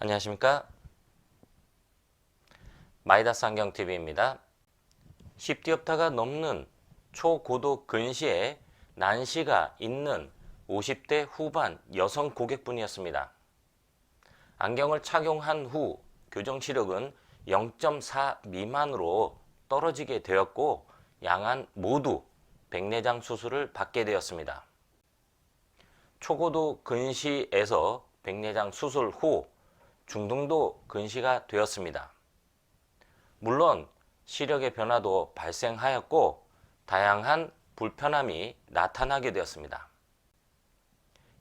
안녕하십니까? 마이다스 안경TV입니다. 10디옵터가 넘는 초고도 근시에 난시가 있는 50대 후반 여성 고객분이었습니다. 안경을 착용한 후 교정 시력은 0.4 미만으로 떨어지게 되었고 양안 모두 백내장 수술을 받게 되었습니다. 초고도 근시에서 백내장 수술 후 중등도 근시가 되었습니다. 물론 시력의 변화도 발생하였고 다양한 불편함이 나타나게 되었습니다.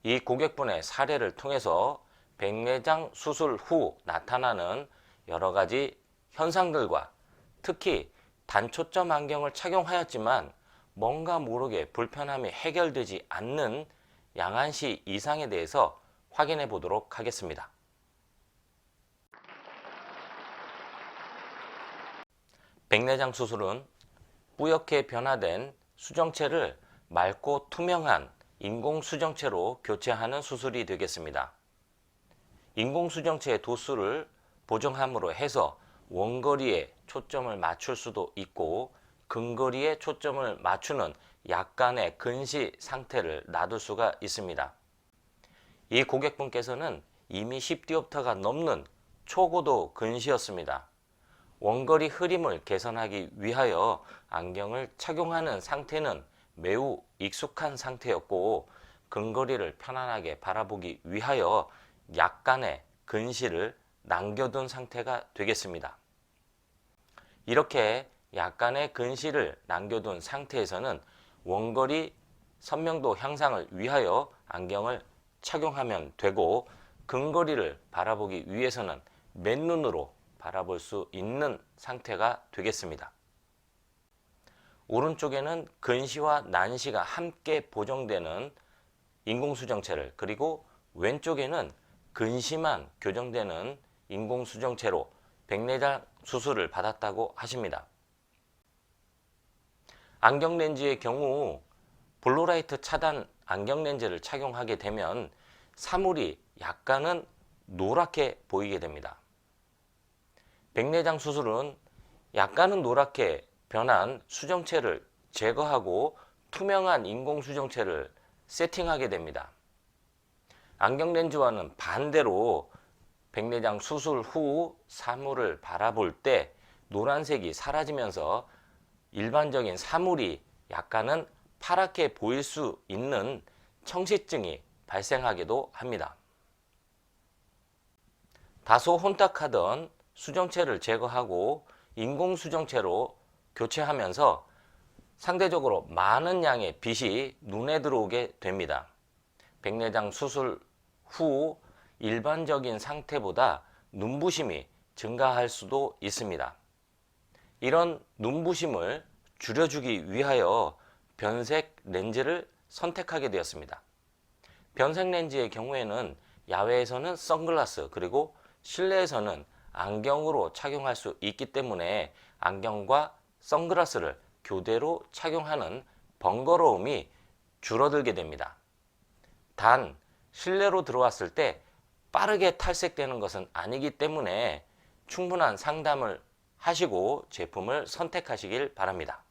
이 고객분의 사례를 통해서 백내장 수술 후 나타나는 여러 가지 현상들과 특히 단초점 안경을 착용하였지만 뭔가 모르게 불편함이 해결되지 않는 양안시 이상에 대해서 확인해 보도록 하겠습니다. 백내장 수술은 뿌옇게 변화된 수정체를 맑고 투명한 인공수정체로 교체하는 수술이 되겠습니다. 인공수정체의 도수를 보정함으로 해서 원거리에 초점을 맞출 수도 있고 근거리에 초점을 맞추는 약간의 근시 상태를 놔둘 수가 있습니다. 이 고객분께서는 이미 10디옵터가 넘는 초고도 근시였습니다. 원거리 흐림을 개선하기 위하여 안경을 착용하는 상태는 매우 익숙한 상태였고 근거리를 편안하게 바라보기 위하여 약간의 근시를 남겨둔 상태가 되겠습니다. 이렇게 약간의 근시를 남겨둔 상태에서는 원거리 선명도 향상을 위하여 안경을 착용하면 되고 근거리를 바라보기 위해서는 맨눈으로 바라볼 수 있는 상태가 되겠습니다. 오른쪽에는 근시와 난시가 함께 보정되는 인공수정체를 그리고 왼쪽에는 근시만 교정되는 인공수정체로 백내장 수술을 받았다고 하십니다. 안경렌즈의 경우 블루라이트 차단 안경렌즈를 착용하게 되면 사물이 약간은 노랗게 보이게 됩니다. 백내장 수술은 약간은 노랗게 변한 수정체를 제거하고 투명한 인공수정체를 세팅하게 됩니다. 안경렌즈와는 반대로 백내장 수술 후 사물을 바라볼 때 노란색이 사라지면서 일반적인 사물이 약간은 파랗게 보일 수 있는 청시증이 발생하기도 합니다. 다소 혼탁하던 수정체를 제거하고 인공수정체로 교체하면서 상대적으로 많은 양의 빛이 눈에 들어오게 됩니다. 백내장 수술 후 일반적인 상태보다 눈부심이 증가할 수도 있습니다. 이런 눈부심을 줄여주기 위하여 변색 렌즈를 선택하게 되었습니다. 변색 렌즈의 경우에는 야외에서는 선글라스 그리고 실내에서는 안경으로 착용할 수 있기 때문에 안경과 선글라스를 교대로 착용하는 번거로움이 줄어들게 됩니다. 단 실내로 들어왔을 때 빠르게 탈색되는 것은 아니기 때문에 충분한 상담을 하시고 제품을 선택하시길 바랍니다.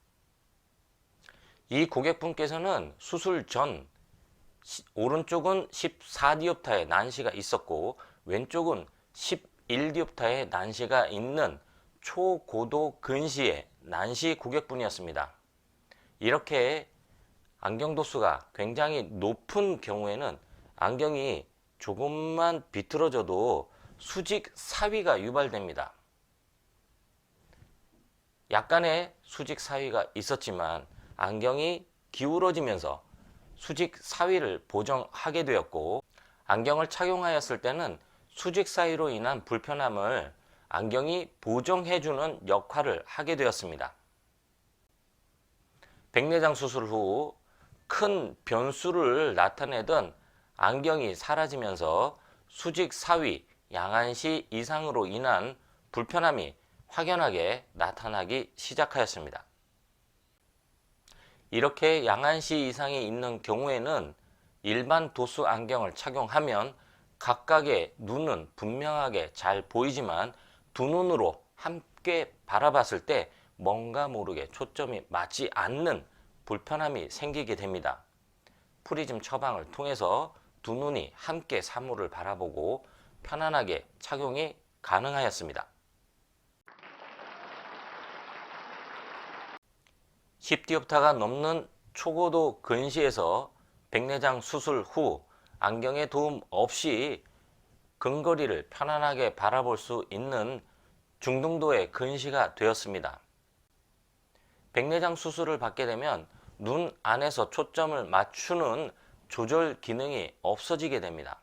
이 고객분께서는 수술 전 오른쪽은 14디옵터의 난시가 있었고 왼쪽은 11디옵터의 난시가 있는 초고도 근시의 난시 고객분이었습니다. 이렇게 안경 도수가 굉장히 높은 경우에는 안경이 조금만 비틀어져도 수직 사위가 유발됩니다. 약간의 수직 사위가 있었지만 안경이 기울어지면서 수직 사위를 보정하게 되었고 안경을 착용하였을 때는 수직 사위로 인한 불편함을 안경이 보정해주는 역할을 하게 되었습니다. 백내장 수술 후 큰 변수를 나타내던 안경이 사라지면서 수직 사위, 양안시 이상으로 인한 불편함이 확연하게 나타나기 시작하였습니다. 이렇게 양안시 이상이 있는 경우에는 일반 도수 안경을 착용하면 각각의 눈은 분명하게 잘 보이지만 두 눈으로 함께 바라봤을 때 뭔가 모르게 초점이 맞지 않는 불편함이 생기게 됩니다. 프리즘 처방을 통해서 두 눈이 함께 사물을 바라보고 편안하게 착용이 가능하였습니다. 10디옵터가 넘는 초고도 근시에서 백내장 수술 후 안경의 도움 없이 근거리를 편안하게 바라볼 수 있는 중등도의 근시가 되었습니다. 백내장 수술을 받게 되면 눈 안에서 초점을 맞추는 조절 기능이 없어지게 됩니다.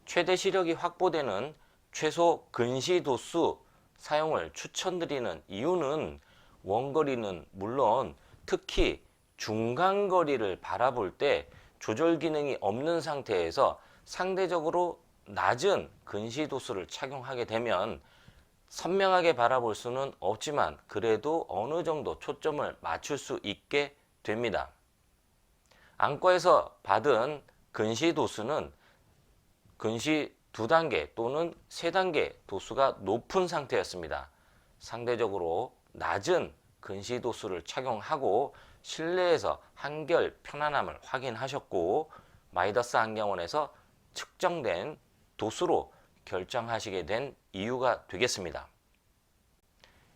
최대 시력이 확보되는 최소 근시 도수 사용을 추천드리는 이유는 원거리는 물론 특히 중간거리를 바라볼 때 조절 기능이 없는 상태에서 상대적으로 낮은 근시 도수를 착용하게 되면 선명하게 바라볼 수는 없지만 그래도 어느 정도 초점을 맞출 수 있게 됩니다. 안과에서 받은 근시 도수는 근시 2단계 또는 3단계 도수가 높은 상태였습니다. 상대적으로 낮은 근시 도수를 착용하고 실내에서 한결 편안함을 확인하셨고 마이더스 안경원에서 측정된 도수로 결정하시게 된 이유가 되겠습니다.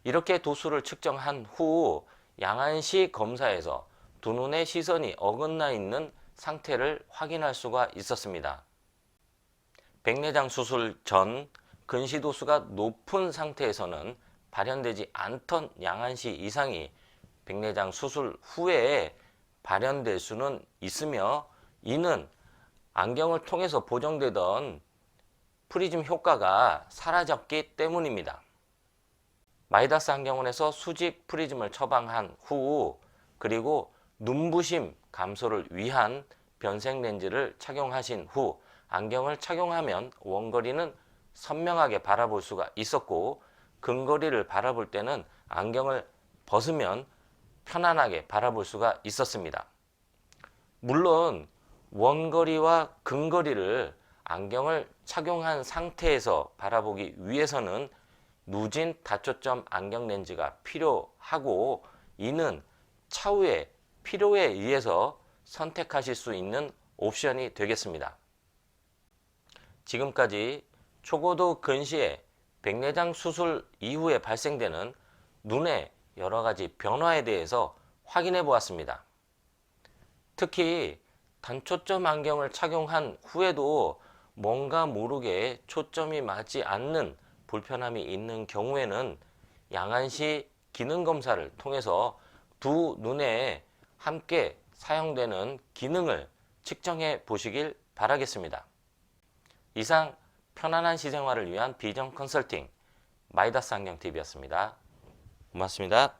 이렇게 도수를 측정한 후 양안시 검사에서 두 눈의 시선이 어긋나 있는 상태를 확인할 수가 있었습니다. 백내장 수술 전 근시 도수가 높은 상태에서는 발현되지 않던 양안시 이상이 백내장 수술 후에 발현될 수는 있으며 이는 안경을 통해서 보정되던 프리즘 효과가 사라졌기 때문입니다. 마이더스 안경원에서 수직 프리즘을 처방한 후 그리고 눈부심 감소를 위한 변색 렌즈를 착용하신 후 안경을 착용하면 원거리는 선명하게 바라볼 수가 있었고 근거리를 바라볼 때는 안경을 벗으면 편안하게 바라볼 수가 있었습니다. 물론 원거리와 근거리를 안경을 착용한 상태에서 바라보기 위해서는 누진 다초점 안경 렌즈가 필요하고 이는 차후에 필요에 의해서 선택하실 수 있는 옵션이 되겠습니다. 지금까지 초고도 근시에 백내장 수술 이후에 발생되는 눈의 여러 가지 변화에 대해서 확인해 보았습니다. 특히 단초점 안경을 착용한 후에도 뭔가 모르게 초점이 맞지 않는 불편함이 있는 경우에는 양안시 기능검사를 통해서 두 눈에 함께 사용되는 기능을 측정해 보시길 바라겠습니다. 이상 편안한 시생활을 위한 비전 컨설팅 마이더스 안경TV였습니다. 고맙습니다.